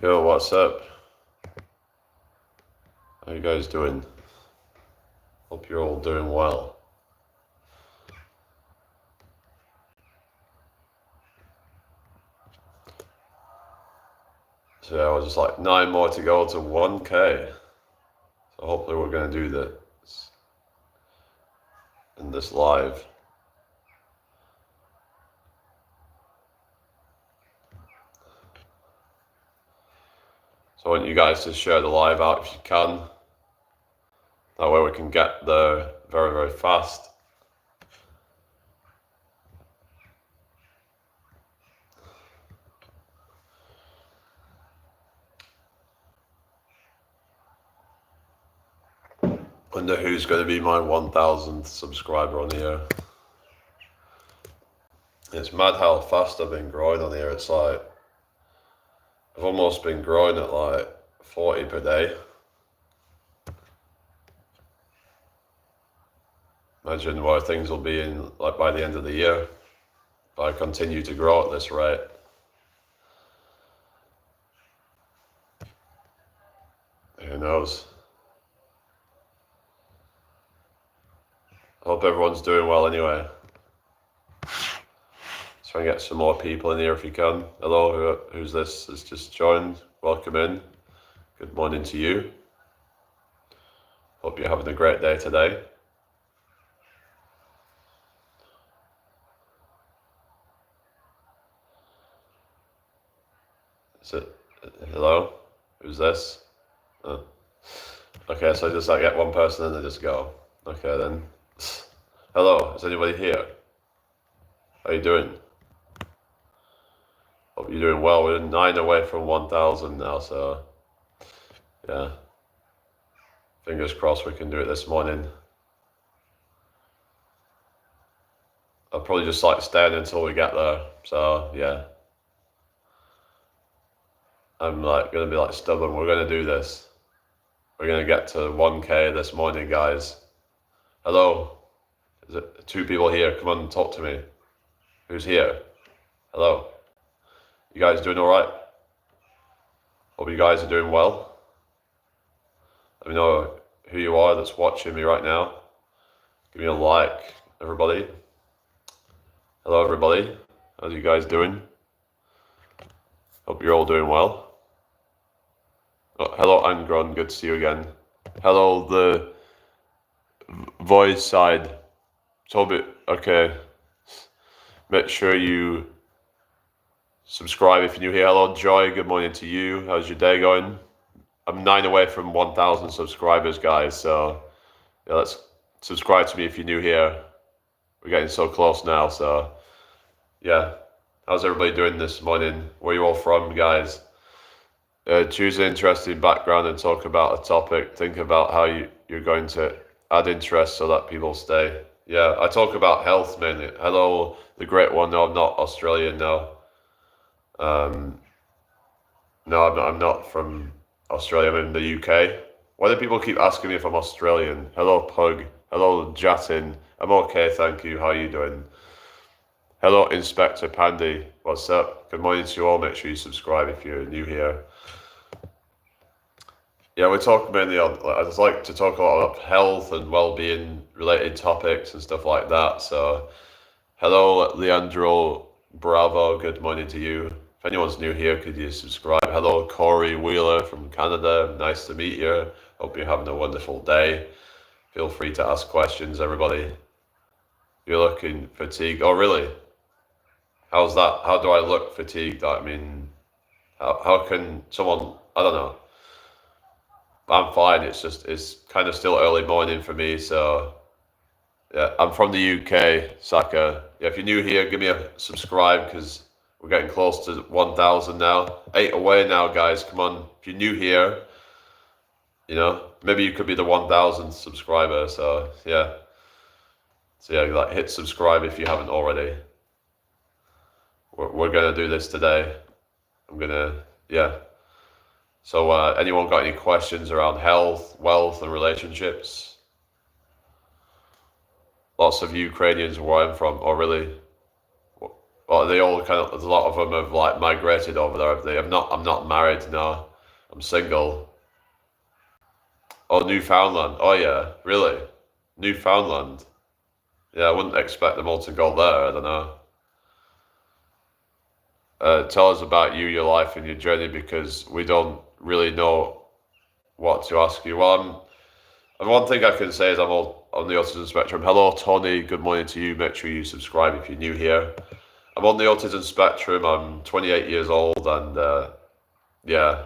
Yo, what's up? How you guys doing? Hope you're all doing well. So yeah, I was just like 9 more to go to 1K. So hopefully we're gonna do this in this live. So I want you guys to share the live out if you can. That way we can get there very, very fast. Wonder who's going to be my 1,000th subscriber on here. It's mad how fast I've been growing on here. It's like, I've almost been growing at like 40 per day. Imagine where things will be in like by the end of the year if I continue to grow at this rate. Who knows? I hope everyone's doing well anyway. Let's try and get some more people in here if you can. Hello, who's this has just joined? Welcome in. Good morning to you. Hope you're having a great day today. Is it? Hello? Who's this? Oh. Okay, so I just like get one person and I just go. Okay then. Hello, is anybody here? How you doing? Hope you're doing well. We're 9 away from 1,000 now, so yeah. Fingers crossed we can do it this morning. I'll probably just like stay until we get there. So yeah. I'm like gonna be like stubborn. We're gonna do this. We're gonna get to 1K this morning, guys. Hello. Is it 2 people here? Come on, talk to me. Who's here? Hello. You guys doing all right? Hope you guys are doing well. Let me know who you are that's watching me right now. Give me a like, everybody. Hello, everybody. How's you guys doing? Hope you're all doing well. Oh, hello, Angron. Good to see you again. Hello, the voice side. Toby, okay. Make sure you subscribe if you're new here. Hello, Joy. Good morning to you. How's your day going? I'm 9 away from 1,000 subscribers, guys. So yeah, let's subscribe to me if you're new here. We're getting so close now. So yeah, how's everybody doing this morning? Where are you all from, guys? Choose an interesting background and talk about a topic. Think about how you're going to add interest so that people stay. Yeah, I talk about health mainly. Hello, the great one. No, I'm not Australian. No. No, I'm not from Australia. I'm in the UK. Why do people keep asking me if I'm Australian? Hello, Pug. Hello, Jatin. I'm okay, thank you. How are you doing? Hello, Inspector Pandy. What's up? Good morning to you all. Make sure you subscribe if you're new here. Yeah, we talk mainly on, I just like to talk a lot about health and well-being related topics and stuff like that. So, hello, Leandro Bravo. Good morning to you. If anyone's new here, could you subscribe? Hello, Corey Wheeler from Canada. Nice to meet you. Hope you're having a wonderful day. Feel free to ask questions, everybody. You're looking fatigued. Oh, really? How's that? How do I look fatigued? I mean, how can someone, I don't know. I'm fine. It's kind of still early morning for me. So yeah, I'm from the UK, Saka. Yeah, if you're new here, give me a subscribe because we're getting close to 1,000 now. 8 away now, guys. Come on. If you're new here, maybe you could be the 1,000th subscriber. So yeah. So yeah, like hit subscribe if you haven't already. We're gonna do this today. Yeah. So anyone got any questions around health, wealth, and relationships? Lots of Ukrainians where I'm from. Oh, really? Well, they all kind of, a lot of them have like migrated over there, have they? I'm not married, no. I'm single. Oh, Newfoundland. Oh yeah, really? Newfoundland. Yeah, I wouldn't expect them all to go there, I don't know. Tell us about you, your life, and your journey because we don't really know what to ask you. Well, and one thing I can say is I'm all on the autism spectrum. Hello, Tony. Good morning to you. Make sure you subscribe if you're new here. I'm on the autism spectrum. I'm 28 years old, and yeah,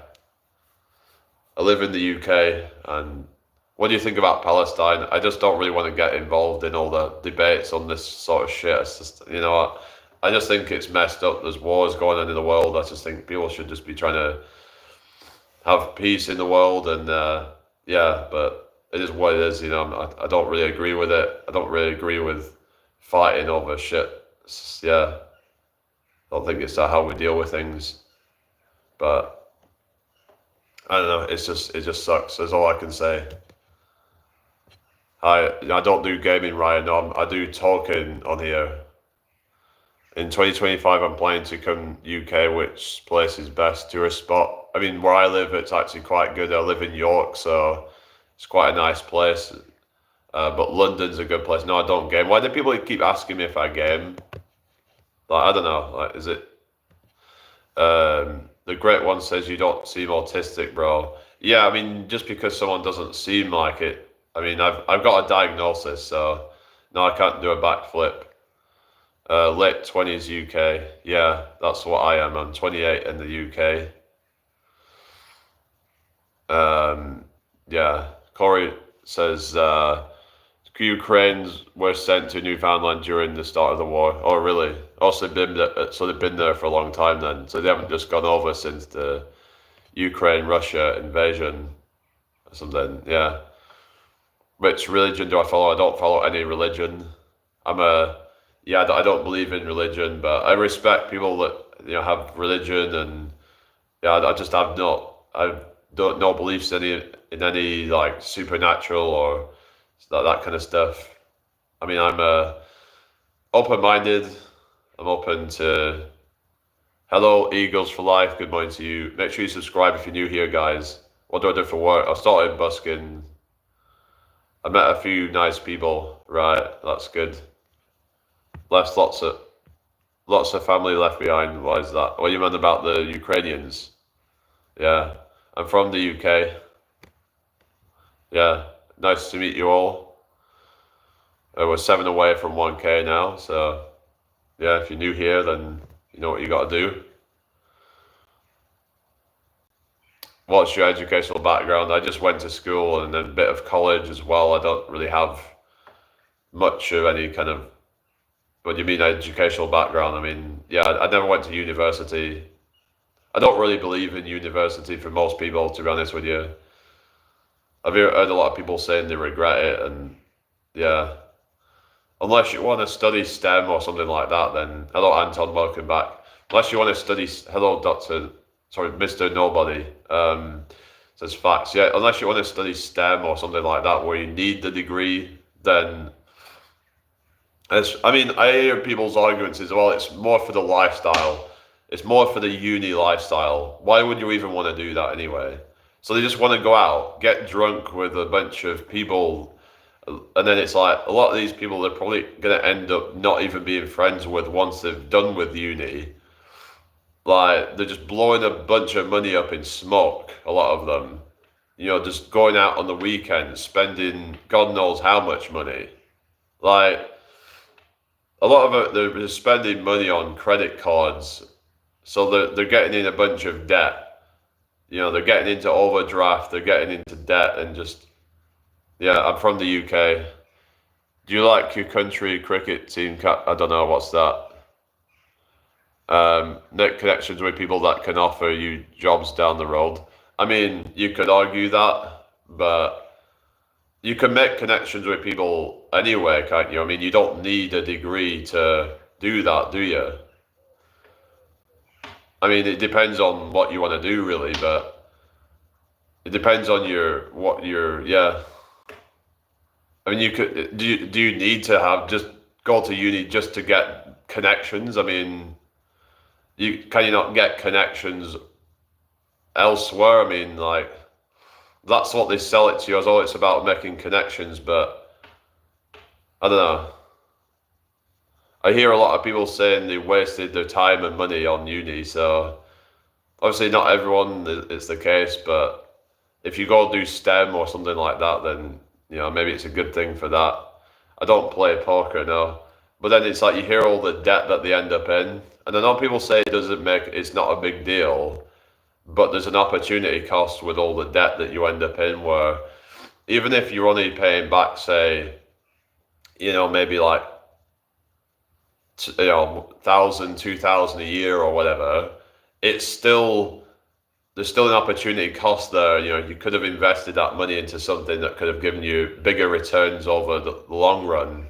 I live in the UK. And what do you think about Palestine? I just don't really want to get involved in all the debates on this sort of shit. It's just, I just think it's messed up. There's wars going on in the world. I just think people should just be trying to have peace in the world, and yeah, but it is what it is. I don't really agree with it. I don't really agree with fighting over shit. Yeah, I don't think it's how we deal with things. But I don't know. It just sucks. That's all I can say. I don't do gaming, Ryan. No, I do talking on here. In 2025, I'm planning to come UK. Which place is best tourist spot? I mean, where I live, it's actually quite good. I live in York, so it's quite a nice place. But London's a good place. No, I don't game. Why do people keep asking me if I game? Like, I don't know. Like, is it? The great one says you don't seem autistic, bro. Yeah, I mean, just because someone doesn't seem like it. I mean, I've got a diagnosis, so no, I can't do a backflip. Late 20s UK. Yeah, that's what I am. I'm 28 in the UK. Yeah, Corey says Ukrainians were sent to Newfoundland during the start of the war. Oh, really? Also, they've been there for a long time then. So they haven't just gone over since the Ukraine-Russia invasion or something. Yeah. Which religion do I follow? I don't follow any religion. I don't believe in religion, but I respect people that have religion, and yeah, I just have I don't no beliefs in any like supernatural or that kind of stuff. I mean, I'm open-minded. I'm open to. Hello, Eagles for life. Good morning to you. Make sure you subscribe if you're new here, guys. What do I do for work? I started busking. I met a few nice people. Right, that's good. Left lots of family left behind. What is that? What you meant about the Ukrainians? Yeah, I'm from the UK. Yeah, nice to meet you all. We're 7 away from 1K now, so yeah, if you're new here, then you know what you got to do. What's your educational background? I just went to school and then a bit of college as well. I don't really have much of any kind of. What do you mean educational background? I mean, yeah, I never went to university. I don't really believe in university for most people, to be honest with you. I've heard a lot of people saying they regret it, and yeah. Unless you want to study STEM or something like that, then hello Anton, welcome back. Unless you want to study, hello Mr. Nobody, says facts. Yeah, unless you want to study STEM or something like that where you need the degree, then I hear people's arguments as well. It's more for the lifestyle. It's more for the uni lifestyle. Why would you even want to do that anyway? So they just want to go out, get drunk with a bunch of people, and then it's like a lot of these people they're probably going to end up not even being friends with once they've done with uni. Like, they're just blowing a bunch of money up in smoke, a lot of them. Just going out on the weekend, spending God knows how much money. Like, a lot of it, they're spending money on credit cards, so they're getting in a bunch of debt. They're getting into overdraft, they're getting into debt, and just, yeah, I'm from the UK. Do you like your country cricket team? I don't know, what's that? Net connections with people that can offer you jobs down the road. I mean, you could argue that, but you can make connections with people anyway, can't you? I mean, you don't need a degree to do that, do you? I mean, it depends on what you want to do, really, but it depends on yeah. I mean, do you need to just go to uni just to get connections. I mean, can you not get connections elsewhere? I mean, like, that's what they sell it to you as, oh, it's about making connections, but I don't know. I hear a lot of people saying they wasted their time and money on uni, so obviously not everyone is the case, but if you go do STEM or something like that, then, you know, maybe it's a good thing for that. I don't play poker, no. But then it's like you hear all the debt that they end up in, and I know people say it's not a big deal, but there's an opportunity cost with all the debt that you end up in, where even if you're only paying back, say, you know, maybe like, you know, 1,000, 2,000 a year or whatever, it's still, there's still an opportunity cost there. You know, you could have invested that money into something that could have given you bigger returns over the long run.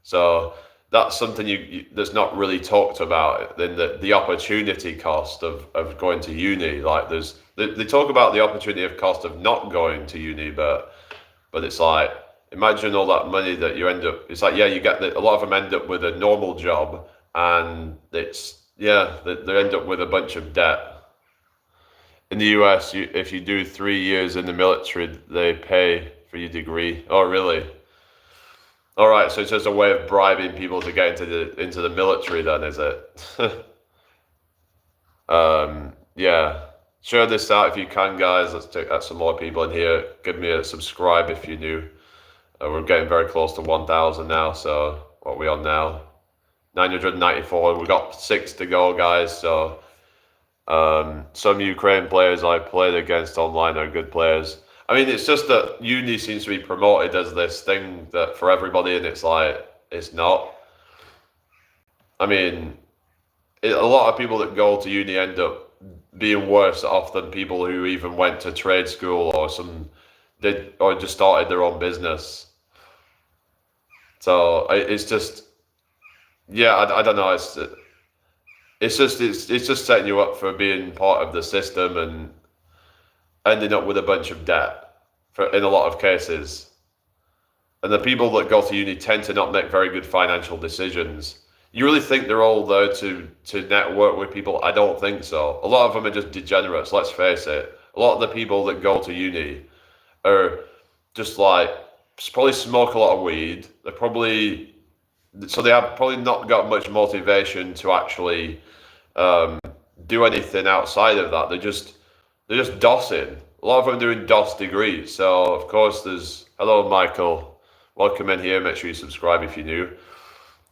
So that's something that's not really talked about. Then the opportunity cost of going to uni. Like they talk about the opportunity of cost of not going to uni, but it's like, imagine all that money that you end up, it's like, yeah, a lot of them end up with a normal job, and they end up with a bunch of debt. In the US, if you do 3 years in the military, they pay for your degree. Oh, really? All right, so it's just a way of bribing people to get into the military, then, is it? Yeah. Share this out if you can, guys. Let's get some more people in here. Give me a subscribe if you're new. We're getting very close to 1,000 now, so what are we on now? 994. We've got 6 to go, guys. So some Ukraine players I played against online are good players. I mean, it's just that uni seems to be promoted as this thing that for everybody, and it's like, it's not. I mean, a lot of people that go to uni end up being worse off than people who even went to trade school or just started their own business. So it's just, yeah, I don't know. It's just setting you up for being part of the system and ending up with a bunch of debt in a lot of cases. And the people that go to uni tend to not make very good financial decisions. You really think they're all there to network with people? I don't think so. A lot of them are just degenerates, let's face it. A lot of the people that go to uni are just like, probably smoke a lot of weed. They have probably not got much motivation to actually do anything outside of that. They're just DOSing. A lot of them doing DOS degrees. So of course hello Michael, welcome in here. Make sure you subscribe if you're new.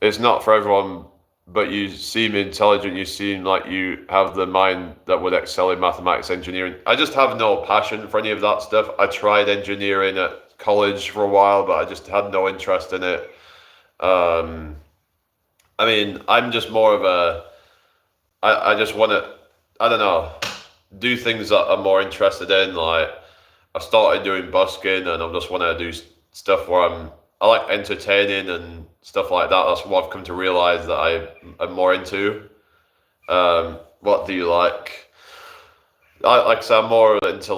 It's not for everyone, but you seem intelligent. You seem like you have the mind that would excel in mathematics, engineering. I just have no passion for any of that stuff. I tried engineering at college for a while, but I just had no interest in it. I mean, I'm just more of I just want to, I don't know, do things that I'm more interested in. Like, I started doing busking, and I just want to do stuff where I like entertaining and stuff like that. That's what I've come to realize that I'm more into. What do you like? Like I said, I'm more into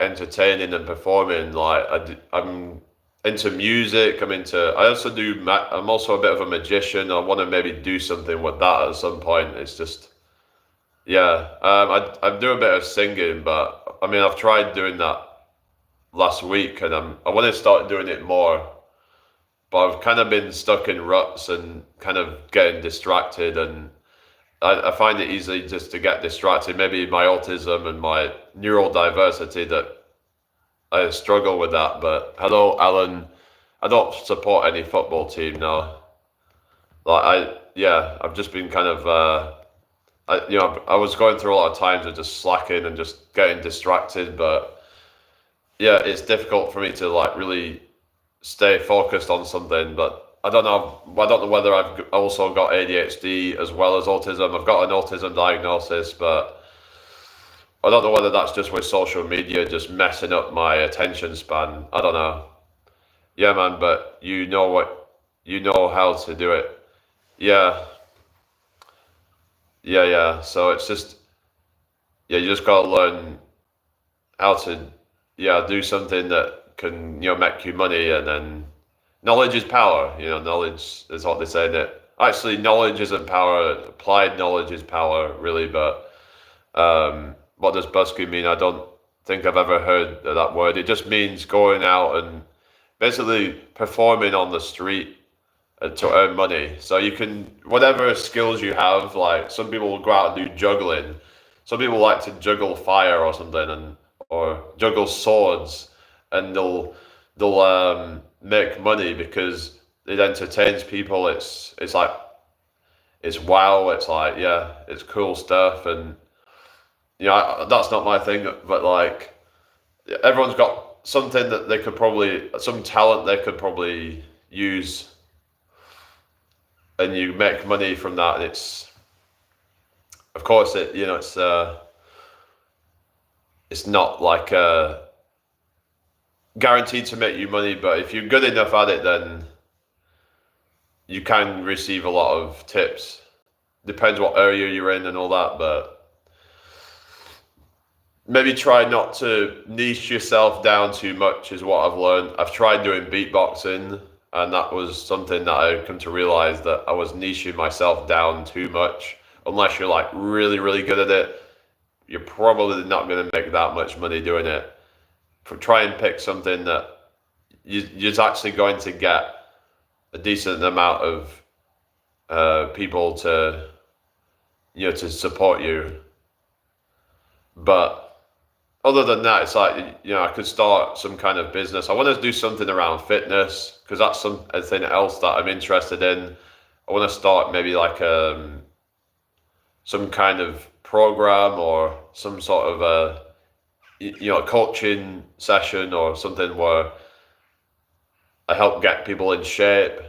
entertaining and performing. Like I'm into music. I'm also a bit of a magician. I want to maybe do something with that at some point. It's just, yeah. I do a bit of singing, but I mean, I've tried doing that last week, and I want to start doing it more. But I've kind of been stuck in ruts and kind of getting distracted, and I find it easy just to get distracted. Maybe my autism and my neurodiversity that I struggle with that. But hello, Alan. I don't support any football team now. I've just been kind of, I was going through a lot of times of just slacking and just getting distracted. But yeah, it's difficult for me to like really stay focused on something. But I don't know whether I've also got ADHD as well as autism. I've got an autism diagnosis, but I don't know whether that's just with social media just messing up my attention span. I don't know. Yeah, man, but you know how to do it. Yeah, yeah. So it's just, yeah, you just gotta learn how to, yeah, do something that can, make you money, and then knowledge is power. Knowledge is what they say. That actually, knowledge isn't power. Applied knowledge is power, really. But what does busking mean? I don't think I've ever heard that word. It just means going out and basically performing on the street to earn money. So you can, whatever skills you have, like some people will go out and do juggling. Some people like to juggle fire or something, or juggle swords, and they'll make money because it entertains people. It's like, it's wow. It's like, yeah, it's cool stuff. And that's not my thing, but like everyone's got something that they could probably, some talent they could probably use, and you make money from that. And it's, of course, it's not like guaranteed to make you money, but if you're good enough at it, then you can receive a lot of tips. Depends what area you're in and all that, but maybe try not to niche yourself down too much is what I've learned. I've tried doing beatboxing, and that was something that I come to realize, that I was niching myself down too much. Unless you're like really, really good at it, you're probably not going to make that much money doing it. Try and pick something that you're actually going to get a decent amount of people to support you. But other than that, it's like, I could start some kind of business. I want to do something around fitness, because that's something else that I'm interested in. I want to start maybe like some kind of program, or some sort of a coaching session or something where I help get people in shape.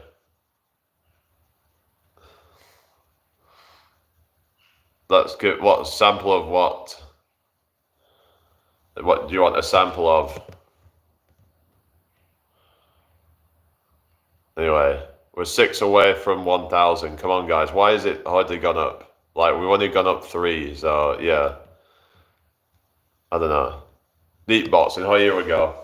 That's good. What sample of what? What do you want a sample of? Anyway, we're 6 away from 1,000. Come on, guys. Why is it hardly gone up? Like, we've only gone up 3, so yeah. I don't know. Beatboxing. Oh, here we go.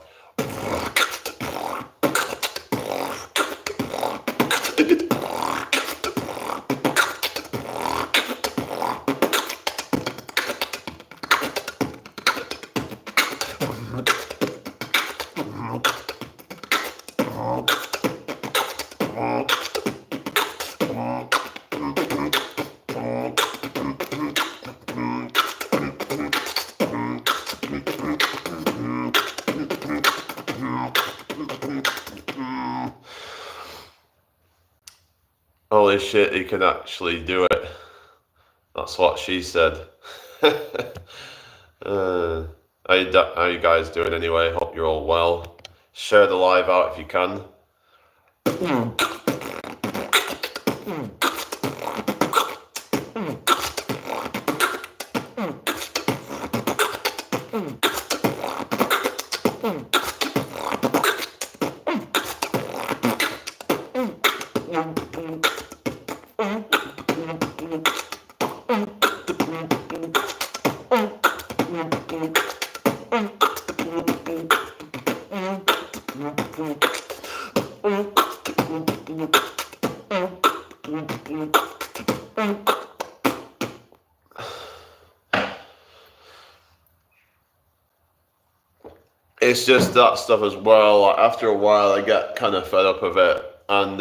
Holy shit, he can actually do it. That's what she said. How you guys doing anyway? Hope you're all well. Share the live out if you can. It's just that stuff as well. Like, after a while, I get kind of fed up of it, and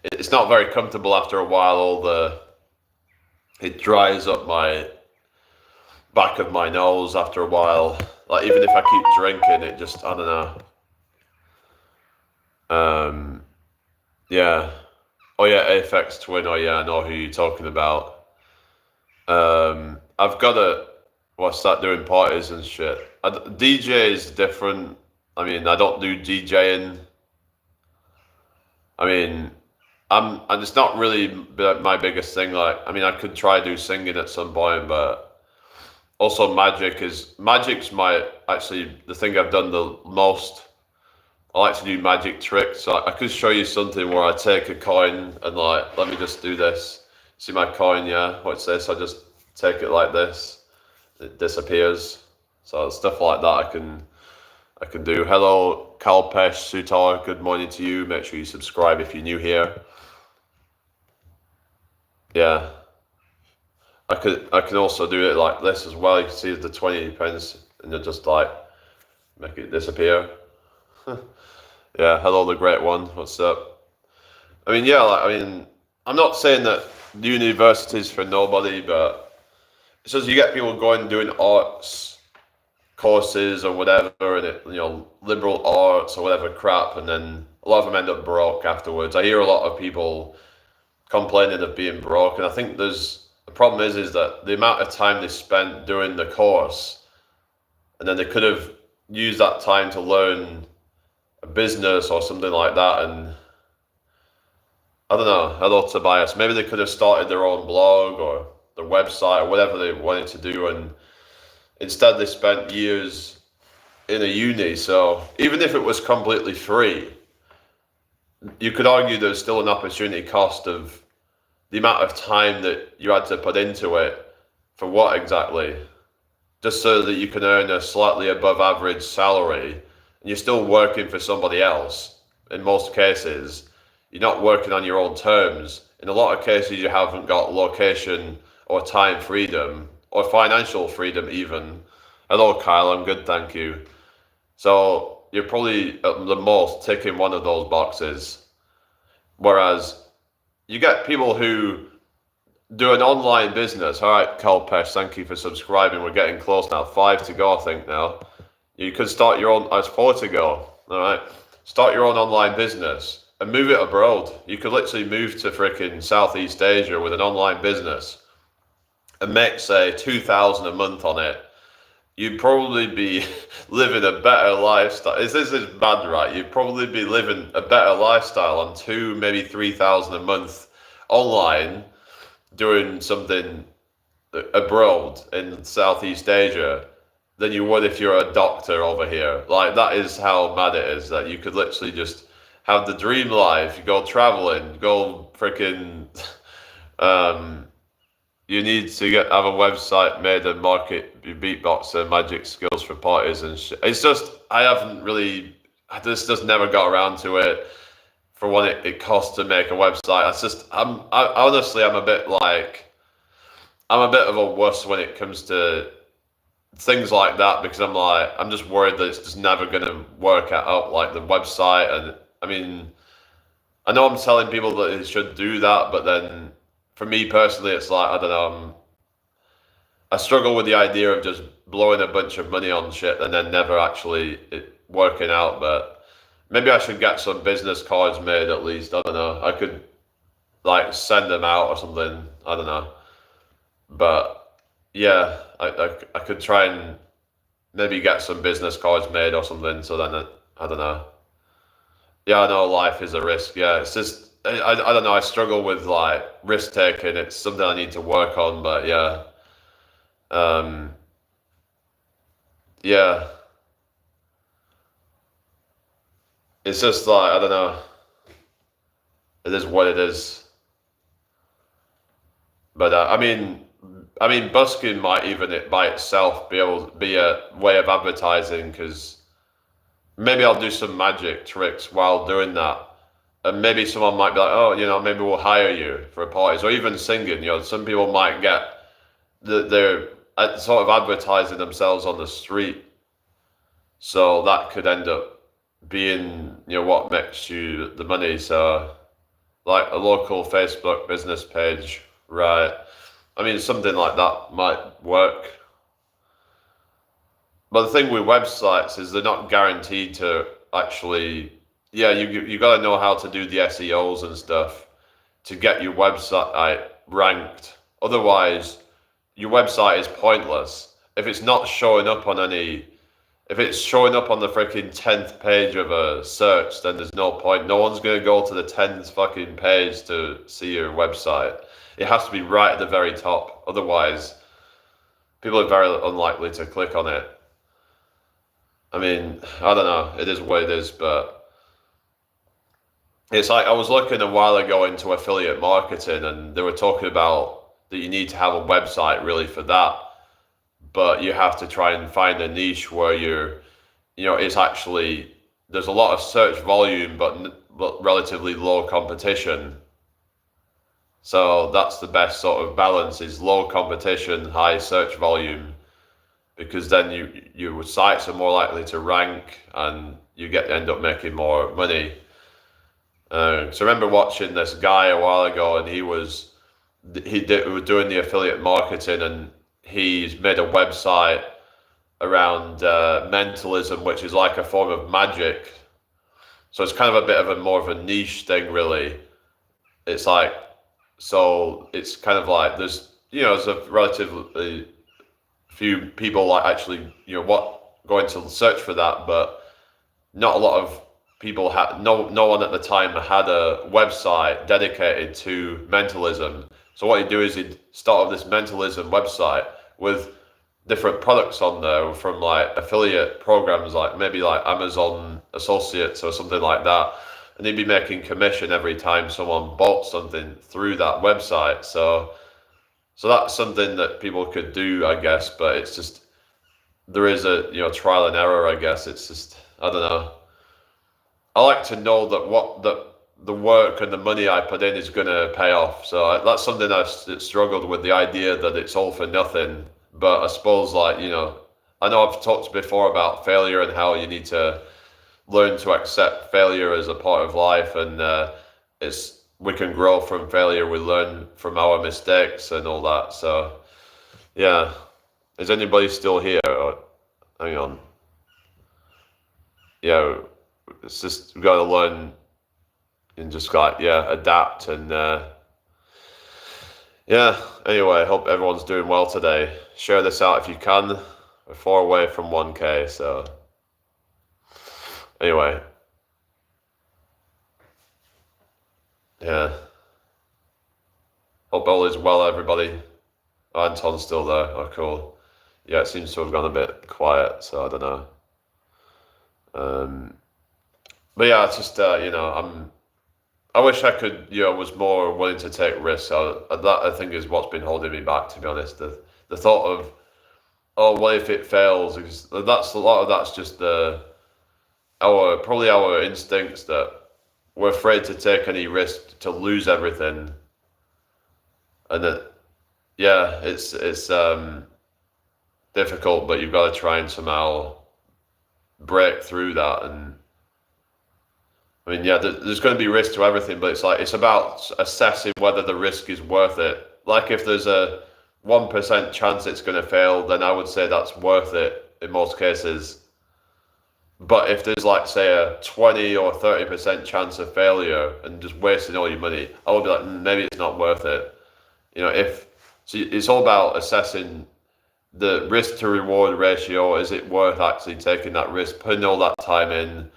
it's not very comfortable after a while. It dries up my back of my nose after a while. Like, even if I keep drinking, it just, I don't know. Yeah. Oh yeah, Aphex Twin. Oh yeah, I know who you're talking about. I've got to start doing parties and shit. DJ is different. I mean, I don't do DJing. I mean, and it's not really my biggest thing. Like, I mean, I could try do singing at some point, but also magic's actually the thing I've done the most. I like to do magic tricks. So I could show you something where I take a coin and, like, let me just do this. See my coin, yeah? What's this? I just take it like this. It disappears. So stuff like that I I can do. Hello, Kalpesh Sutar. Good morning to you. Make sure you subscribe if you're new here. Yeah. I can also do it like this as well. You can see the 20 pence and you'll just like make it disappear. Yeah, hello the great one. What's up? I mean, yeah, I'm not saying that university's for nobody, but it's just you get people going doing arts courses or whatever, and liberal arts or whatever crap, and then a lot of them end up broke afterwards. I hear a lot of people complaining of being broke, and I think the problem is that the amount of time they spent doing the course, and then they could have used that time to learn a business or something like that, and I don't know, hello Tobias, maybe they could have started their own blog or their website or whatever they wanted to do, and instead they spent years in a uni. So even if it was completely free, you could argue there's still an opportunity cost of the amount of time that you had to put into it for what exactly? Just so that you can earn a slightly above average salary, and you're still working for somebody else. In most cases, you're not working on your own terms. In a lot of cases, you haven't got location or time freedom or financial freedom even. Hello, Kyle, I'm good, thank you. So you're probably at the most ticking one of those boxes. Whereas you get people who do an online business. All right, Kalpesh, thank you for subscribing. We're getting close now. 5 to go, I think now. You could start your own, it's 4 to go. All right, start your own online business and move it abroad. You could literally move to freaking Southeast Asia with an online business and make, say, 2,000 a month on it. You'd probably be living a better lifestyle. This is bad, right? You'd probably be living a better lifestyle on 2, maybe 3,000 a month online, doing something abroad in Southeast Asia than you would if you're a doctor over here. Like, that is how mad it is, that you could literally just have the dream life. You go traveling, go freaking you need to have a website made and market your beatboxer magic skills for parties and shit. It's just, I just never got around to it. For what it costs to make a website. It's just, honestly, I'm a bit of a wuss when it comes to things like that, because I'm just worried that it's just never going to work out, like the website. And I mean, I know I'm telling people that they should do that, but then for me personally, it's like, I don't know, I struggle with the idea of just blowing a bunch of money on shit and then never actually working out. But maybe I should get some business cards made at least. I don't know. I could like send them out or something. I don't know. But yeah, I could try and maybe get some business cards made or something. So then I don't know. Yeah, I know life is a risk. Yeah, it's just, I don't know. I struggle with like risk taking. It's something I need to work on. But yeah, yeah. It's just like, I don't know. It is what it is. But I mean, busking might even it by itself be able to be a way of advertising, because maybe I'll do some magic tricks while doing that, and maybe someone might be like, oh, maybe we'll hire you for a party, or even singing. Some people might get they're sort of advertising themselves on the street, so that could end up being what makes you the money. So like a local Facebook business page, right? I mean, something like that might work. But the thing with websites is they're not guaranteed to actually, yeah, you got to know how to do the SEOs and stuff to get your website ranked. Otherwise, your website is pointless. If it's not showing up on if it's showing up on the freaking 10th page of a search, then there's no point. No one's going to go to the 10th fucking page to see your website. It has to be right at the very top. Otherwise, people are very unlikely to click on it. I mean, I don't know. It is what it is, but it's like, I was looking a while ago into affiliate marketing, and they were talking about that you need to have a website really for that. But you have to try and find a niche where it's actually, there's a lot of search volume, but relatively low competition. So that's the best sort of balance, is low competition, high search volume, because then your sites are more likely to rank and you end up making more money. So I remember watching this guy a while ago, and he was doing the affiliate marketing, and he's made a website around mentalism, which is like a form of magic. So it's kind of a bit of a more of a niche thing, really. It's like, so it's kind of like there's a relatively few people like actually going to search for that, but not a lot of people had, no one at the time had a website dedicated to mentalism. So what he'd do is he'd start up this mentalism website with different products on there from like affiliate programs, like maybe like Amazon Associates or something like that. And he'd be making commission every time someone bought something through that website. So that's something that people could do, I guess, but it's just, there is a, trial and error, I guess. It's just, I don't know. I like to know that the work and the money I put in is going to pay off. So that's something I've struggled with, the idea that it's all for nothing. But I suppose, like, I know I've talked before about failure and how you need to learn to accept failure as a part of life, and we can grow from failure. We learn from our mistakes and all that. So, yeah. Is anybody still here? Hang on. Yeah, it's just, we've got to learn and just like, adapt. And anyway, I hope everyone's doing well today. Share this out if you can. We're far away from 1K, so anyway. Yeah. Hope all is well, everybody. Anton's still there. Oh, cool. Yeah, it seems to have gone a bit quiet, so I don't know. But yeah, it's just, I wish I could, was more willing to take risks. That, I think, is what's been holding me back, to be honest. The thought of, oh, what if it fails? Because that's, a lot of that's just probably our instincts, that we're afraid to take any risk, to lose everything. And that, yeah, it's difficult, but you've got to try and somehow break through that. And I mean, yeah, there's going to be risk to everything, but it's about assessing whether the risk is worth it. Like, if there's a 1% chance it's going to fail, then I would say that's worth it in most cases. But if there's, like, say, a 20 or 30% chance of failure and just wasting all your money, I would be like, maybe it's not worth it. So it's all about assessing the risk to reward ratio. Is it worth actually taking that risk, putting all that time in,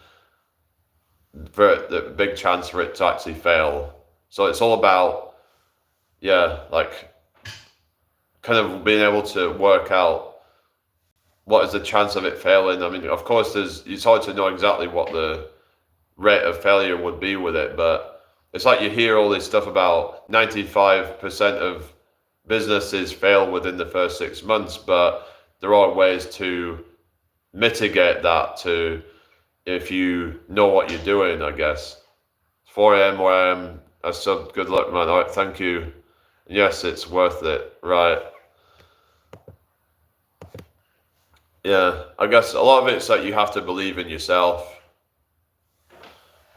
for the big chance for it to actually fail? So it's all about, like, kind of being able to work out what is the chance of it failing. I mean, of course, it's hard to know exactly what the rate of failure would be with it, but it's like you hear all this stuff about 95% of businesses fail within the first 6 months, but there are ways to mitigate that, if you know what you're doing, I guess. It's 4 a.m. where I am. I said, good luck, man. All right, thank you. Yes, it's worth it. Right. Yeah, I guess a lot of it's that you have to believe in yourself,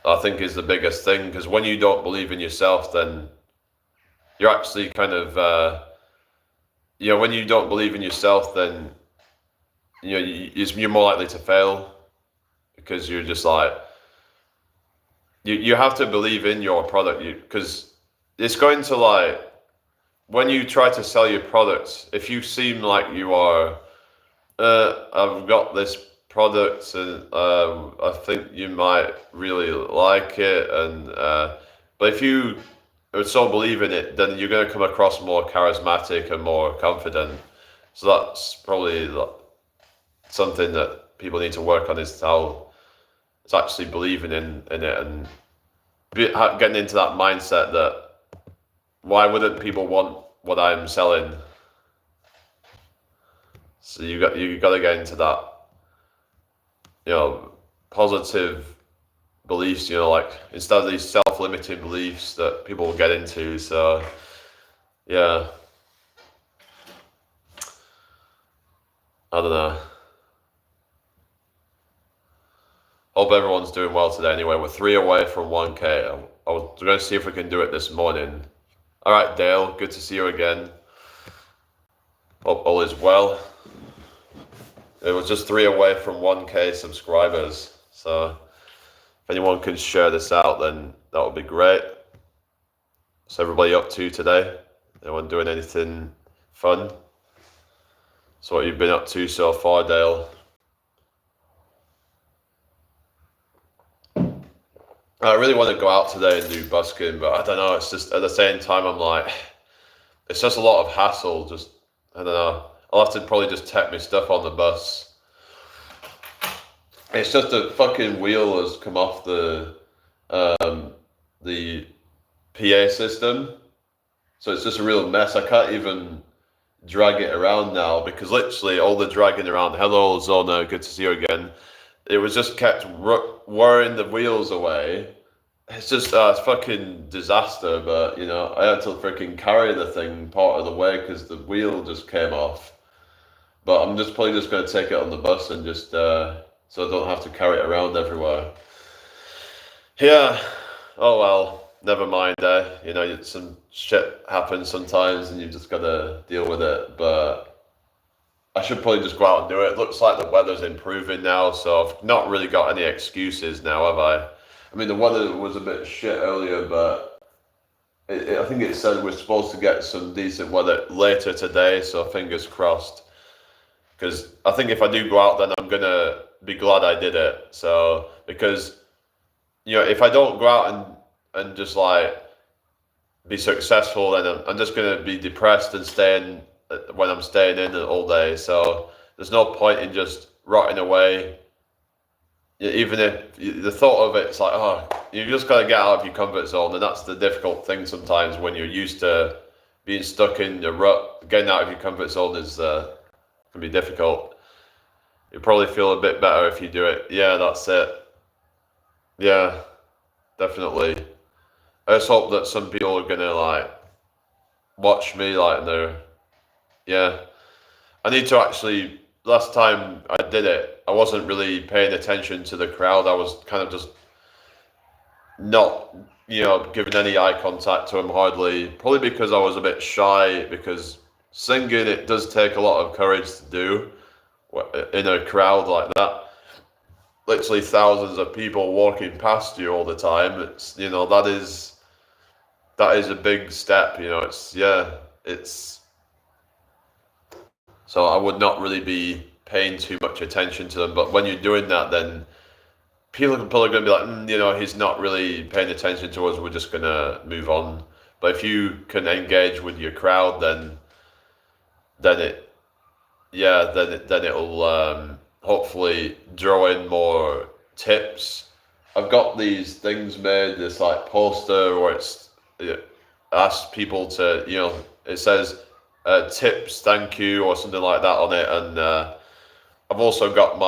I think, is the biggest thing. Because when you don't believe in yourself, then you're actually kind of, when you don't believe in yourself, then, you're more likely to fail, because you're just like, you have to believe in your product, because it's going to, like, when you try to sell your products, if you seem like you are, I've got this product, and I think you might really like it, and but if you so believe in it, then you're going to come across more charismatic and more confident. So that's probably something that people need to work on, is how it's actually believing in it, and getting into that mindset that, why wouldn't people want what I'm selling? So you got to get into that. positive beliefs, like instead of these self-limiting beliefs that people will get into. So yeah, I don't know. Hope everyone's doing well today. Anyway, we're 3 away from 1K. I was going to see if we can do it this morning. All right, Dale, good to see you again. Hope all is well. It was just 3 away from 1K subscribers. So if anyone can share this out, then that would be great. What's everybody up to today? Anyone doing anything fun? So what you've been up to so far, Dale? I really want to go out today and do busking, but I don't know. It's just at the same time, I'm like, it's just a lot of hassle. Just, I don't know. I'll have to probably just take my stuff on the bus. It's just a fucking wheel has come off the PA system. So it's just a real mess. I can't even drag it around now because literally all the dragging around. Hello, Zona. Good to see you again. It was just kept wearing the wheels away. It's just it's fucking disaster, but I had to freaking carry the thing part of the way because the wheel just came off. But I'm just probably just going to take it on the bus and just so I don't have to carry it around everywhere. Yeah. Oh well, never mind. Some shit happens sometimes and you just got to deal with it. But I should probably just go out and do it. It looks like the weather's improving now, so I've not really got any excuses now, have I? I mean, the weather was a bit shit earlier, but I think it said we're supposed to get some decent weather later today, so fingers crossed. Because I think if I do go out, then I'm going to be glad I did it. So, because, if I don't go out and just like be successful, then I'm just going to be depressed and staying when I'm staying in all day. So there's no point in just rotting away. Even if the thought of it's like, oh, you just got to get out of your comfort zone. And that's the difficult thing sometimes when you're used to being stuck in the rut. Getting out of your comfort zone can be difficult. You probably feel a bit better if you do it. Yeah, that's it. Yeah, definitely. I just hope that some people are going to like watch me like they're, yeah. I need to actually, last time I did it, I wasn't really paying attention to the crowd. I was kind of just not, giving any eye contact to them hardly. Probably because I was a bit shy, because singing, it does take a lot of courage to do in a crowd like that. Literally thousands of people walking past you all the time. It's, that is a big step, it's, so I would not really be paying too much attention to them. But when you're doing that, then people are probably going to be like, he's not really paying attention to us. We're just going to move on. But if you can engage with your crowd, then it'll hopefully draw in more tips. I've got these things made, this like poster where it asks people to, it says tips, thank you, or something like that on it. And I've also got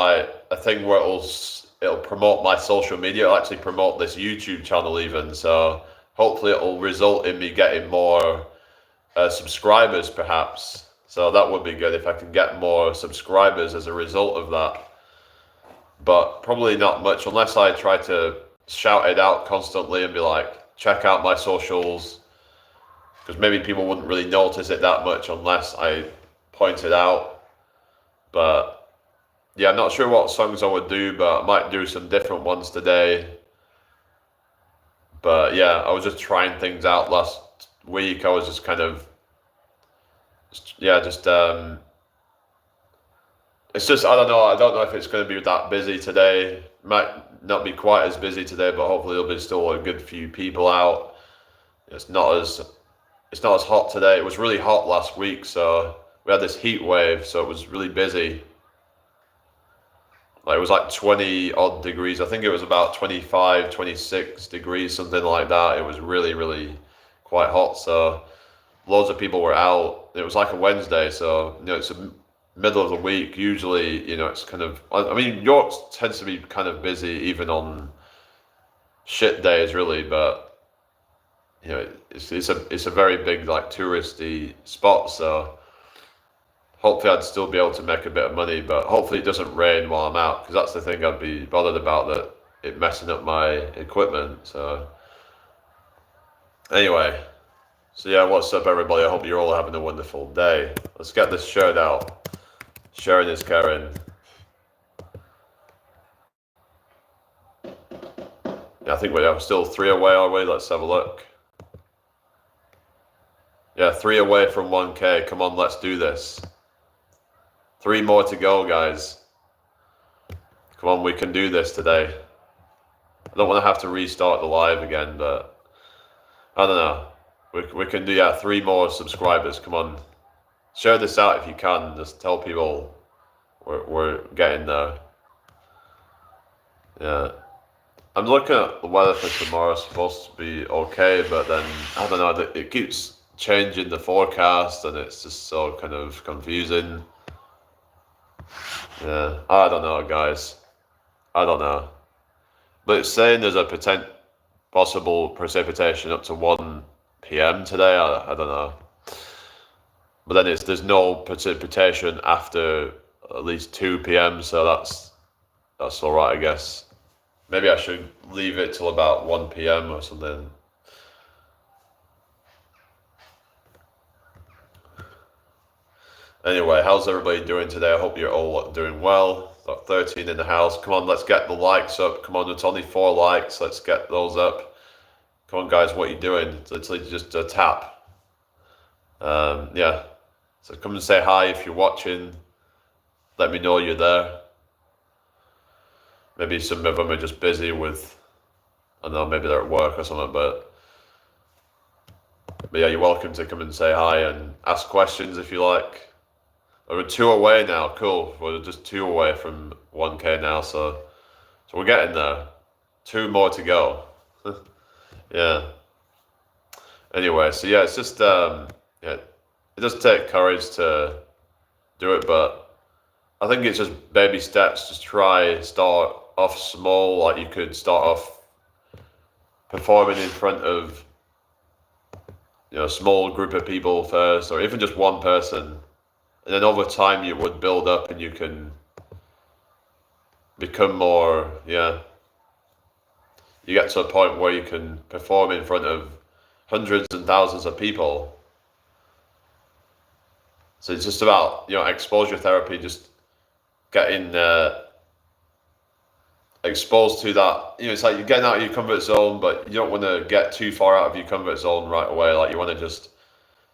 a thing where it'll promote my social media. It'll actually promote this YouTube channel even. So hopefully it'll result in me getting more subscribers perhaps. So that would be good if I can get more subscribers as a result of that. But probably not much unless I try to shout it out constantly and be like, check out my socials. Because maybe people wouldn't really notice it that much unless I point it out. But yeah, I'm not sure what songs I would do, but I might do some different ones today. But yeah, I was just trying things out last week. I was just kind of, it's just, I don't know if it's going to be that busy today. Might not be quite as busy today, but hopefully there'll be still a good few people out. It's not as hot today. It was really hot last week, so we had this heat wave, so it was really busy. Like it was like 20 odd degrees. I think it was about 25, 26 degrees, something like that. It was really, really quite hot. So loads of people were out. It was like a Wednesday, so it's a middle of the week, usually, it's kind of, I mean, York tends to be kind of busy even on shit days, really, but it's a very big like touristy spot, so hopefully I'd still be able to make a bit of money, but hopefully it doesn't rain while I'm out, because that's the thing I'd be bothered about, that it messing up my equipment. So anyway, so yeah, what's up everybody? I hope you're all having a wonderful day. Let's get this shirt out. Sharing is caring. Yeah, I think we are still 3 away, are we? Let's have a look. Yeah, 3 away from 1K. Come on, let's do this. 3 more to go, guys. Come on, we can do this today. I don't want to have to restart the live again, but I don't know. We can do, yeah, 3 more subscribers. Come on. Share this out if you can. Just tell people we're getting there. Yeah. I'm looking at the weather for tomorrow. It's supposed to be okay, but then, I don't know, it keeps changing the forecast, and it's just so kind of confusing. Yeah, I don't know, guys. I don't know. But it's saying there's a possible precipitation up to 1 p.m. today. I don't know. But then there's no precipitation after at least 2 p.m. So that's all right, I guess. Maybe I should leave it till about 1 p.m. or something. Anyway, how's everybody doing today? I hope you're all doing well. Got 13 in the house. Come on, let's get the likes up. Come on, it's only 4 likes. Let's get those up. Come on, guys, what are you doing? It's literally just a tap. Yeah. So come and say hi if you're watching. Let me know you're there. Maybe some of them are just busy with, I don't know, maybe they're at work or something, but yeah, you're welcome to come and say hi and ask questions if you like. We're 2 away now, cool. We're just 2 away from 1K now, so we're getting there. 2 more to go. Yeah. Anyway, so yeah, it's just, yeah, it does take courage to do it, but I think it's just baby steps. Just start off small. Like you could start off performing in front of, a small group of people first, or even just one person. And then over time you would build up and you can become more, you get to a point where you can perform in front of hundreds and thousands of people. So it's just about, exposure therapy, just getting exposed to that. It's like you're getting out of your comfort zone, but you don't want to get too far out of your comfort zone right away. Like you want to just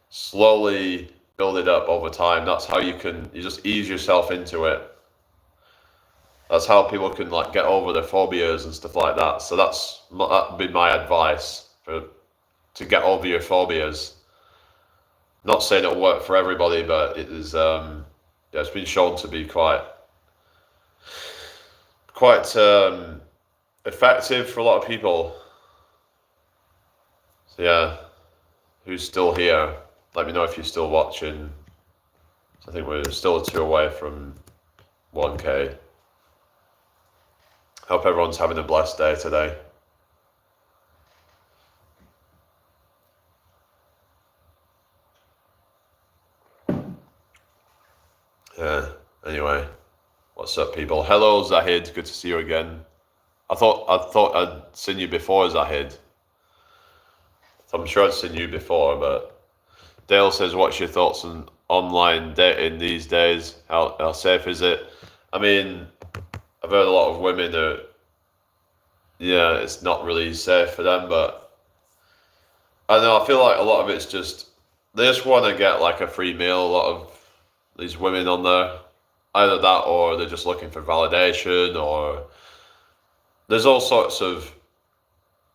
slowly build it up over time. That's how you just ease yourself into it. That's how people can like get over their phobias and stuff like that. So that'd be my advice to get over your phobias. Not saying it'll work for everybody, but it is. It's been shown to be quite effective for a lot of people. So yeah, who's still here? Let me know if you're still watching. I think we're still 2 away from 1K. Hope everyone's having a blessed day today. Yeah, anyway. What's up, people? Hello, Zahid. Good to see you again. I thought I'd seen you before, Zahid. I'm sure I'd seen you before, but Dale says, what's your thoughts on online dating these days? How safe is it? I mean, I've heard a lot of women it's not really safe for them, but I don't know, I feel like a lot of it's just, they just want to get like a free meal, a lot of these women on there. Either that or they're just looking for validation, or there's all sorts of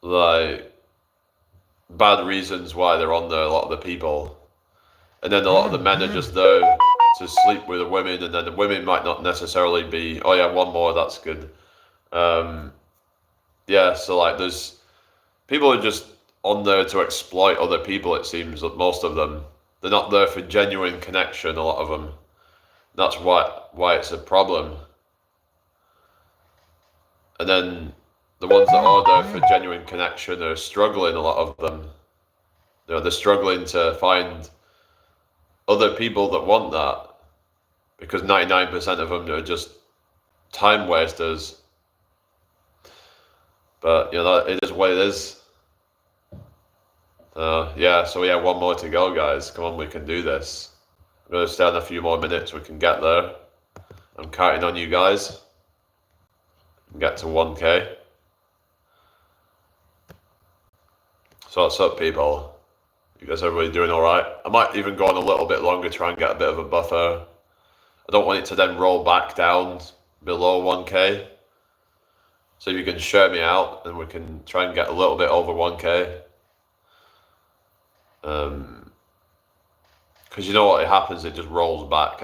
like bad reasons why they're on there, a lot of the people. And then a lot of the men are just there to sleep with the women, and then the women might not necessarily be, oh yeah, one more, that's good. So like there's people are just on there to exploit other people, it seems, that most of them. They're not there for genuine connection, a lot of them. That's why it's a problem. And then the ones that are there for genuine connection are struggling, a lot of them. They're struggling to find other people that want that, because 99% of them are just time wasters. But it is what it is. Yeah, so we have one more to go, guys. Come on, we can do this. I'm gonna stay on a few more minutes. We can get there. I'm counting on you guys. Get to 1K. So what's up, people? You guys, everybody doing all right? I might even go on a little bit longer, try and get a bit of a buffer. I don't want it to then roll back down below 1K. So if you can share me out, and we can try and get a little bit over 1K. Because you know what happens, it just rolls back.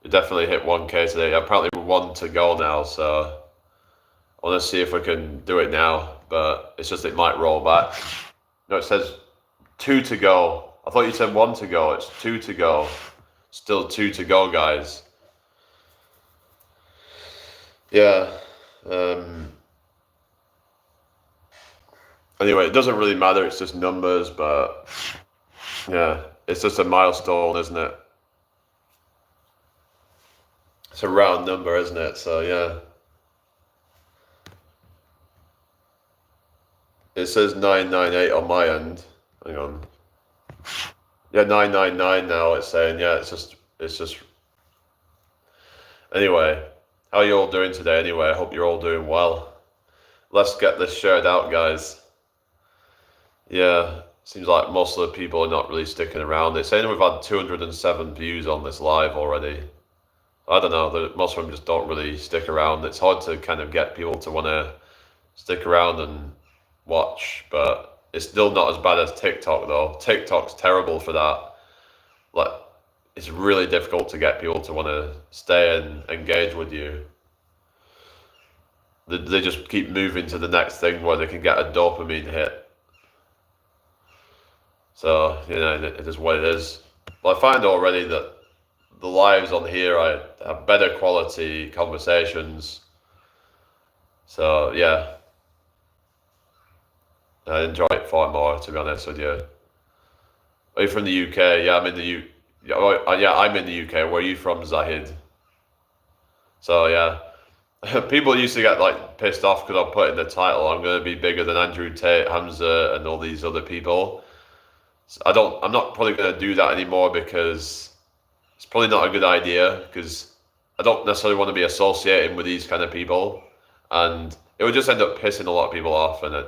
You definitely hit 1K today. Apparently we're 1 to go now, so I want to see if we can do it now, but it's just it might roll back. No, it says 2 to go. I thought you said 1 to go. It's 2 to go. Still 2 to go, guys. Yeah. Anyway, it doesn't really matter. It's just numbers, but yeah, it's just a milestone, isn't it? It's a round number, isn't it? So yeah. It says 998 on my end. Hang on. Yeah, 999 now. It's saying, yeah, it's just. Anyway, how are you all doing today? Anyway, I hope you're all doing well. Let's get this shared out, guys. Yeah, seems like most of the people are not really sticking around. It's saying we've had 207 views on this live already. I don't know, most of them just don't really stick around. It's hard to kind of get people to want to stick around and watch, but it's still not as bad as TikTok though. TikTok's terrible for that. Like, it's really difficult to get people to want to stay and engage with you. They just keep moving to the next thing where they can get a dopamine hit. So, it is what it is. But I find already that the lives on here, I have better quality conversations. So, yeah. I enjoy it far more, to be honest with you. Are you from the UK? Yeah, I'm in the I'm in the UK. Where are you from, Zahid? So, yeah. People used to get like pissed off because I put in the title, I'm going to be bigger than Andrew Tate, Hamza, and all these other people. So I'm not probably going to do that anymore, because it's probably not a good idea, because I don't necessarily want to be associated with these kind of people, and it would just end up pissing a lot of people off. And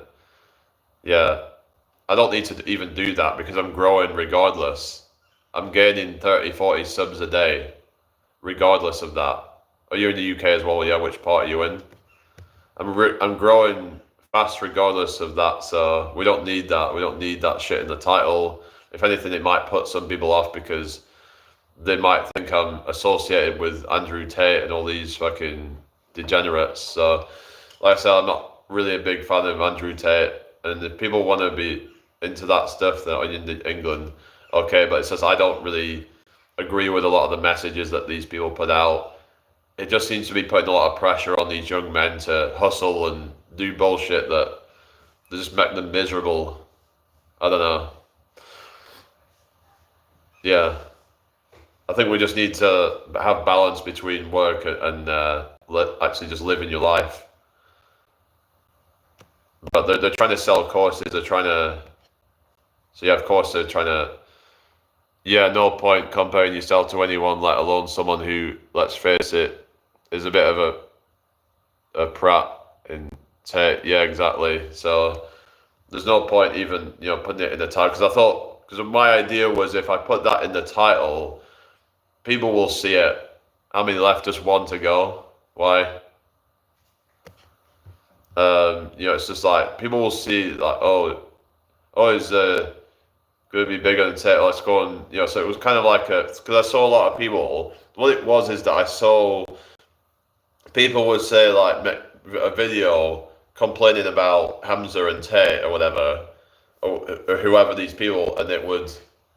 yeah, I don't need to even do that, because I'm growing regardless. I'm gaining 30, 40 subs a day, regardless of that. Are you in the UK as well? Yeah, which part are you in? I'm growing fast regardless of that, so we don't need that. We don't need that shit in the title. If anything, it might put some people off, because they might think I'm associated with Andrew Tate and all these fucking degenerates. So, like I said, I'm not really a big fan of Andrew Tate, and if people want to be into that stuff, that are in England, okay, but it's just I don't really agree with a lot of the messages that these people put out. It just seems to be putting a lot of pressure on these young men to hustle and do bullshit that just make them miserable. I don't know. Yeah. I think we just need to have balance between work and actually just living your life. But they're trying to sell courses. They're trying to... So yeah, of course they're trying to... Yeah, no point comparing yourself to anyone, let alone someone who, let's face it, is a bit of a prat in Tate. Yeah, exactly. So there's no point even, putting it in the title, because my idea was, if I put that in the title, people will see it. How many left? Just 1 to go. Why? It's just like, people will see like, he's going to be bigger than Tate. Let's go and, so it was kind of like because I saw a lot of people. What it was is that I saw people would say, like, make a video complaining about Hamza and Tate or whatever, or whoever these people, and it would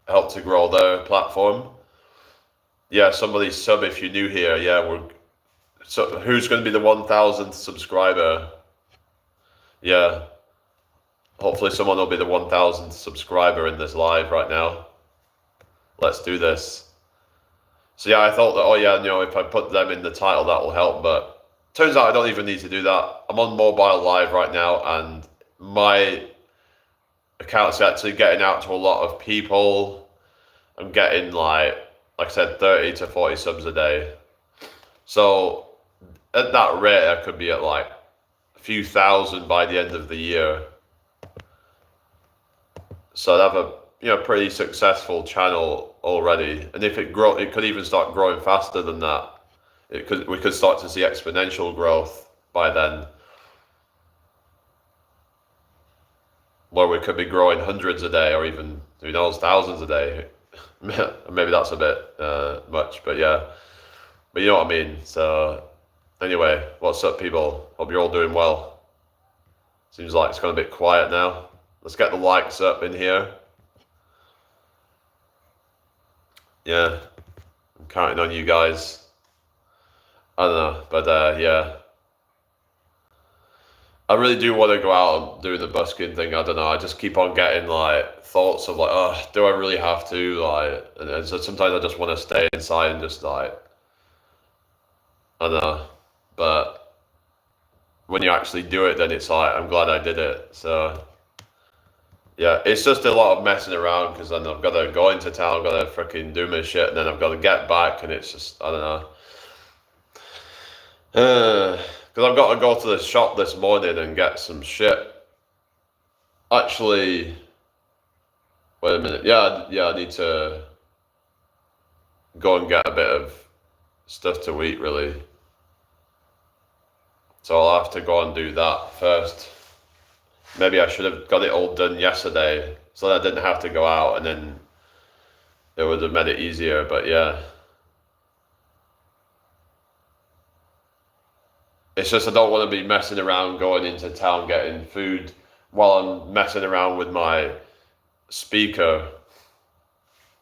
help to grow their platform. Yeah, somebody sub if you're new here. Yeah, so who's going to be the 1,000th subscriber? Yeah, hopefully someone will be the 1,000th subscriber in this live right now. Let's do this. So yeah, I thought that, oh yeah, if I put them in the title, that will help, but turns out I don't even need to do that. I'm on mobile live right now, and my account's actually getting out to a lot of people. I'm getting like I said, 30 to 40 subs a day. So at that rate, I could be at like a few thousand by the end of the year. So I'd have a pretty successful channel already. And if it could even start growing faster than that. We could start to see exponential growth by then, where we could be growing hundreds a day, or even, who knows, thousands a day. Maybe that's a bit much, but yeah. But you know what I mean. So anyway, what's up, people? Hope you're all doing well. Seems like it's gone a bit quiet now. Let's get the likes up in here. Yeah, I'm counting on you guys. I don't know, but yeah. I really do want to go out and do the busking thing. I don't know. I just keep on getting like thoughts of like, oh, do I really have to? Like, and so sometimes I just want to stay inside and just like, I don't know. But when you actually do it, then it's like, I'm glad I did it. So yeah, it's just a lot of messing around, because then I've got to go into town, I've got to freaking do my shit, and then I've got to get back, and it's just, I don't know. Because I've got to go to the shop this morning and get some shit. Actually, wait a minute. Yeah, I need to go and get a bit of stuff to eat, really. So I'll have to go and do that first. Maybe I should have got it all done yesterday, so that I didn't have to go out, and then it would have made it easier, but yeah. It's just I don't want to be messing around going into town getting food while I'm messing around with my speaker.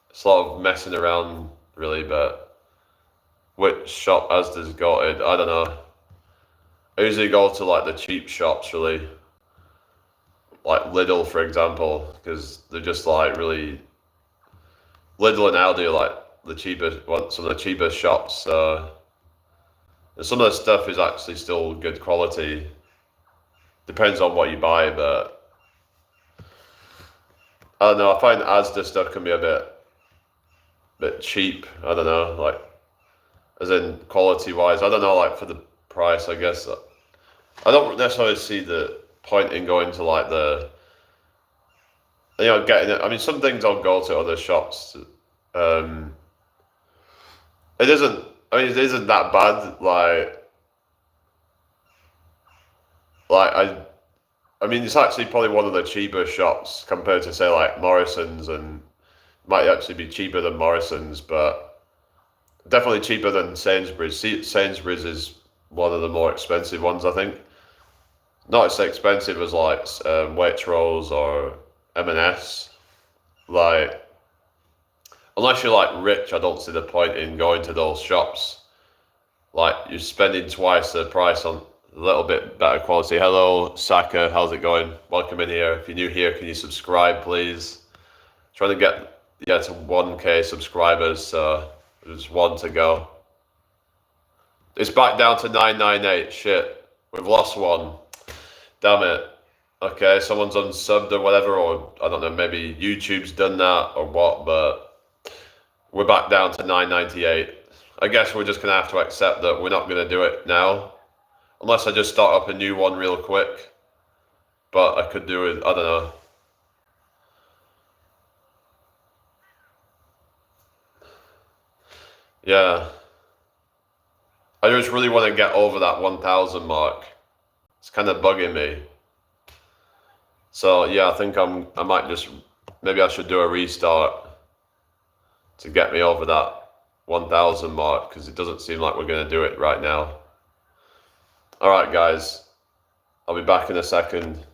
It's a lot of messing around, really, but which shop Asda's got it? I don't know. I usually go to like the cheap shops, really. Like Lidl, for example, because they're just like really... Lidl and Aldi are like the cheapest, some of the cheapest shops, so... And some of the stuff is actually still good quality. Depends on what you buy, but I don't know. I find Asda stuff can be a bit cheap. I don't know, like as in quality wise. I don't know, like for the price, I guess. I don't necessarily see the point in going to like getting it. I mean, some things I'll go to other shops. It isn't. I mean, it isn't that bad. I mean, it's actually probably one of the cheaper shops compared to say like Morrison's, and might actually be cheaper than Morrison's, but definitely cheaper than Sainsbury's. Sainsbury's is one of the more expensive ones, I think. Not as expensive as like Waitrose or M&S. Like, unless you're like rich, I don't see the point in going to those shops. Like, you're spending twice the price on a little bit better quality. Hello, Saka, how's it going? Welcome in here. If you're new here, can you subscribe, please? Trying to get to 1K subscribers, so there's one to go. It's back down to 998. Shit, we've lost one. Damn it. Okay, someone's unsubbed or whatever, or I don't know, maybe YouTube's done that or what, but we're back down to 998. I guess we're just going to have to accept that we're not going to do it now. Unless I just start up a new one real quick. But I could do it, I don't know. Yeah. I just really want to get over that 1,000 mark. It's kind of bugging me. So yeah, I think I might just, maybe I should do a restart to get me over that 1,000 mark, because it doesn't seem like we're going to do it right now. All right, guys, I'll be back in a second.